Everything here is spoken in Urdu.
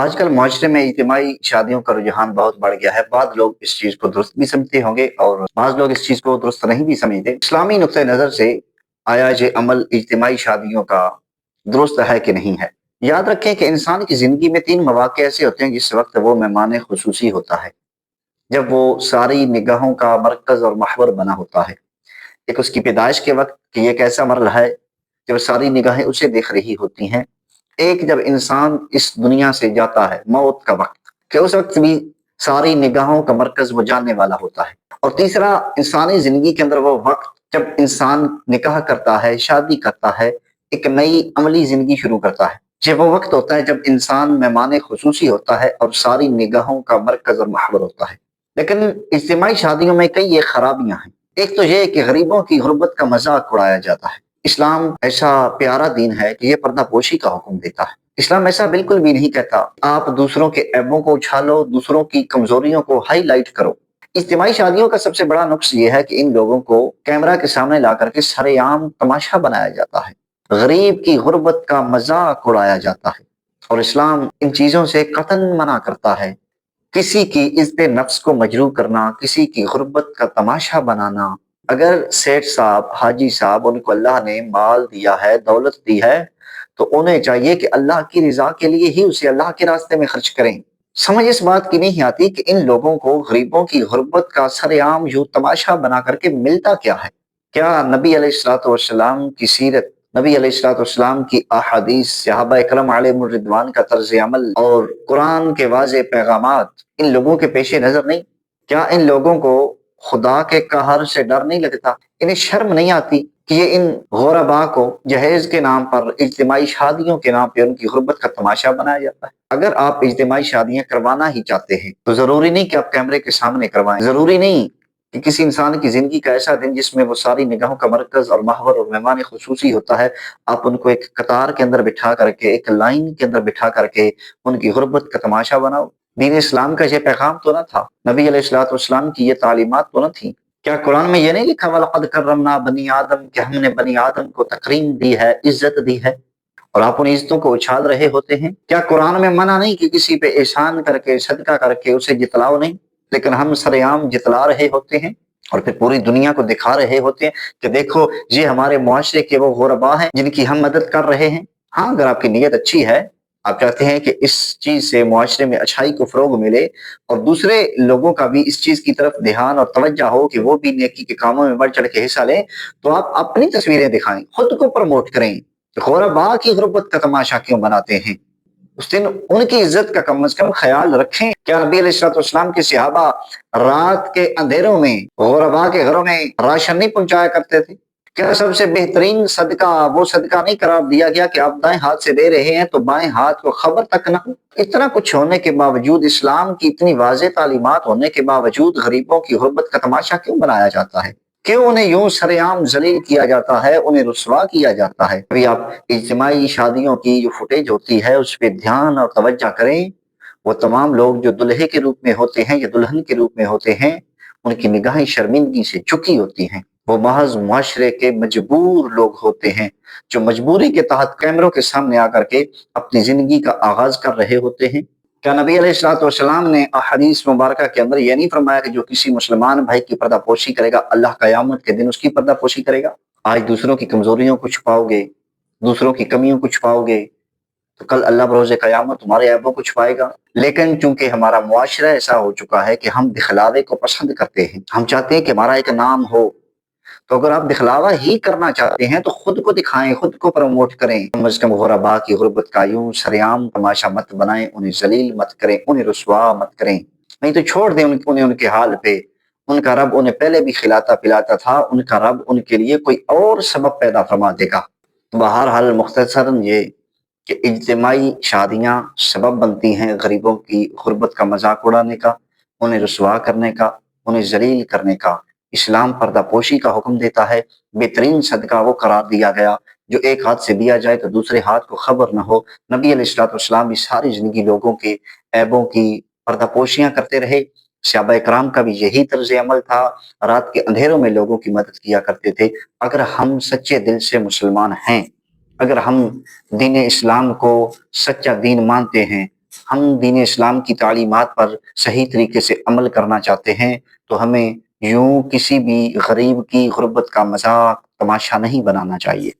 آج کل معاشرے میں اجتماعی شادیوں کا رجحان بہت بڑھ گیا ہے۔ بعض لوگ اس چیز کو درست بھی سمجھتے ہوں گے اور بعض لوگ اس چیز کو درست نہیں بھی سمجھتے۔ اسلامی نقطۂ نظر سے آیا یہ عمل اجتماعی شادیوں کا درست ہے کہ نہیں ہے؟ یاد رکھیں کہ انسان کی زندگی میں تین مواقع ایسے ہوتے ہیں جس وقت وہ مہمان خصوصی ہوتا ہے، جب وہ ساری نگاہوں کا مرکز اور محور بنا ہوتا ہے۔ ایک اس کی پیدائش کے وقت کہ یہ ایک ایسا مرحلہ ہے جب ساری نگاہیں اسے دیکھ رہی ہوتی ہیں۔ ایک جب انسان اس دنیا سے جاتا ہے، موت کا وقت، کہ اس وقت بھی ساری نگاہوں کا مرکز وہ جاننے والا ہوتا ہے۔ اور تیسرا انسانی زندگی کے اندر وہ وقت جب انسان نکاح کرتا ہے، شادی کرتا ہے، ایک نئی عملی زندگی شروع کرتا ہے۔ یہ وہ وقت ہوتا ہے جب انسان مہمان خصوصی ہوتا ہے اور ساری نگاہوں کا مرکز اور محور ہوتا ہے۔ لیکن اجتماعی شادیوں میں کئی یہ خرابیاں ہیں۔ ایک تو یہ کہ غریبوں کی غربت کا مذاق اڑایا جاتا ہے۔ اسلام ایسا پیارا دین ہے کہ یہ پردہ پوشی کا حکم دیتا ہے۔ اسلام ایسا بالکل بھی نہیں کہتا آپ دوسروں کے عیبوں کو اچھالو، دوسروں کی کمزوریوں کو ہائی لائٹ کرو۔ اجتماعی شادیوں کا سب سے بڑا نقص یہ ہے کہ ان لوگوں کو کیمرہ کے سامنے لا کر کے سرے عام تماشا بنایا جاتا ہے، غریب کی غربت کا مذاق اڑایا جاتا ہے، اور اسلام ان چیزوں سے قطعاً منع کرتا ہے۔ کسی کی عزت نفس کو مجروح کرنا، کسی کی غربت کا تماشا بنانا۔ اگر سیٹھ صاحب، حاجی صاحب، ان کو اللہ نے مال دیا ہے، دولت دی ہے، تو انہیں چاہیے کہ اللہ کی رضا کے لیے ہی اسے اللہ کے راستے میں خرچ کریں۔ سمجھ اس بات کی نہیں آتی کہ ان لوگوں کو غریبوں کی غربت کا سر عام یوں تماشا بنا کر کے ملتا کیا ہے؟ کیا نبی علیہ الصلوۃ والسلام کی سیرت، نبی علیہ الصلوۃ والسلام کی احادیث، صحابہ اکرام علیہم الرضوان کا طرز عمل اور قرآن کے واضح پیغامات ان لوگوں کے پیش نظر نہیں؟ کیا ان لوگوں کو خدا کے قہر سے ڈر نہیں لگتا؟ انہیں شرم نہیں آتی کہ یہ ان غربا کو جہیز کے نام پر، اجتماعی شادیوں کے نام پہ ان کی غربت کا تماشا بنایا جاتا ہے؟ اگر آپ اجتماعی شادیاں کروانا ہی چاہتے ہیں تو ضروری نہیں کہ آپ کیمرے کے سامنے کروائیں، ضروری نہیں کہ کسی انسان کی زندگی کا ایسا دن جس میں وہ ساری نگاہوں کا مرکز اور محور اور مہمان خصوصی ہوتا ہے، آپ ان کو ایک قطار کے اندر بٹھا کر کے، ایک لائن کے اندر بٹھا کر کے ان کی غربت کا تماشا بناؤ۔ دین اسلام کا یہ پیغام تو نہ تھا، نبی علیہ الصلوۃ والسلام کی یہ تعلیمات تو نہ تھیں۔ کیا قرآن میں یہ نہیں لکھا وَلَقَدْ كَرَّمْنَا بَنِي آدم، کہ ہم نے بنی آدم کو تکریم دی ہے، عزت دی ہے، اور آپ ان عزتوں کو اچھال رہے ہوتے ہیں؟ کیا قرآن میں منع نہیں کہ کسی پہ احسان کر کے، صدقہ کر کے اسے جتلاؤ نہیں؟ لیکن ہم سر عام جتلا رہے ہوتے ہیں اور پھر پوری دنیا کو دکھا رہے ہوتے ہیں کہ دیکھو یہ ہمارے معاشرے کے وہ غربا ہیں جن کی ہم مدد کر رہے ہیں۔ ہاں، اگر آپ کی نیت اچھی ہے، آپ چاہتے ہیں کہ اس چیز سے معاشرے میں اچھائی کو فروغ ملے اور دوسرے لوگوں کا بھی اس چیز کی طرف دھیان اور توجہ ہو کہ وہ بھی نیکی کے کاموں میں بڑھ چڑھ کے حصہ لیں، تو آپ اپنی تصویریں دکھائیں، خود کو پروموٹ کریں۔ غربا کی غربت کا تماشا کیوں بناتے ہیں؟ اس دن ان کی عزت کا کم از کم خیال رکھیں۔ کیا نبی علیہ الصلوۃ والسلام کے صحابہ رات کے اندھیروں میں غربا کے گھروں میں راشن نہیں پہنچایا کرتے تھے؟ کیا سب سے بہترین صدقہ وہ صدقہ نہیں قرار دیا گیا کہ آپ دائیں ہاتھ سے دے رہے ہیں تو بائیں ہاتھ کو خبر تک نہ ہو؟ اتنا کچھ ہونے کے باوجود، اسلام کی اتنی واضح تعلیمات ہونے کے باوجود غریبوں کی غربت کا تماشا کیوں بنایا جاتا ہے؟ کیوں انہیں یوں سر عام ذلیل کیا جاتا ہے، انہیں رسوا کیا جاتا ہے؟ ابھی آپ اجتماعی شادیوں کی جو فوٹیج ہوتی ہے اس پہ دھیان اور توجہ کریں۔ وہ تمام لوگ جو دلہے کے روپ میں ہوتے ہیں یا دلہن کے روپ میں ہوتے ہیں، ان کی نگاہیں شرمندگی سے جھکی ہوتی ہیں۔ وہ محض معاشرے کے مجبور لوگ ہوتے ہیں جو مجبوری کے تحت کیمروں کے سامنے آ کر کے اپنی زندگی کا آغاز کر رہے ہوتے ہیں۔ کیا نبی علیہ الصلوۃ والسلام نے احادیث مبارکہ کے اندر یہ نہیں فرمایا کہ جو کسی مسلمان بھائی کی پردہ پوشی کرے گا، اللہ قیامت کے دن اس کی پردہ پوشی کرے گا؟ آج دوسروں کی کمزوریوں کو چھپاؤ گے، دوسروں کی کمیوں کو چھپاؤ گے، تو کل اللہ بروز قیامت تمہارے عیبوں کو چھپائے گا۔ لیکن چونکہ ہمارا معاشرہ ایسا ہو چکا ہے کہ ہم دکھلاوے کو پسند کرتے ہیں، ہم چاہتے ہیں کہ ہمارا ایک نام ہو، تو اگر آپ دکھلاوا ہی کرنا چاہتے ہیں تو خود کو دکھائیں، خود کو پروموٹ کریں۔ کم از کم غربا کی غربت کا یوں سریعام تماشا مت بنائیں، انہیں ذلیل مت کریں، انہیں رسوا مت کریں، نہیں تو چھوڑ دیں انہیں ان کے حال پہ۔ ان کا رب انہیں پہلے بھی کھلاتا پلاتا تھا، ان کا رب ان کے لیے کوئی اور سبب پیدا فرما دے گا۔ بہرحال مختصراً یہ کہ اجتماعی شادیاں سبب بنتی ہیں غریبوں کی غربت کا مذاق اڑانے کا، انہیں رسوا کرنے کا، انہیں ذلیل کرنے کا۔ اسلام پردہ پوشی کا حکم دیتا ہے، بہترین صدقہ وہ قرار دیا گیا جو ایک ہاتھ سے دیا جائے تو دوسرے ہاتھ کو خبر نہ ہو۔ نبی علیہ الصلوۃ والسلام بھی ساری زندگی لوگوں کے عیبوں کی پردہ پوشیاں کرتے رہے، صحابہ کرام کا بھی یہی طرز عمل تھا، رات کے اندھیروں میں لوگوں کی مدد کیا کرتے تھے۔ اگر ہم سچے دل سے مسلمان ہیں، اگر ہم دین اسلام کو سچا دین مانتے ہیں، ہم دین اسلام کی تعلیمات پر صحیح طریقے سے عمل کرنا چاہتے ہیں تو ہمیں یوں کسی بھی غریب کی غربت کا مذاق تماشا نہیں بنانا چاہیے۔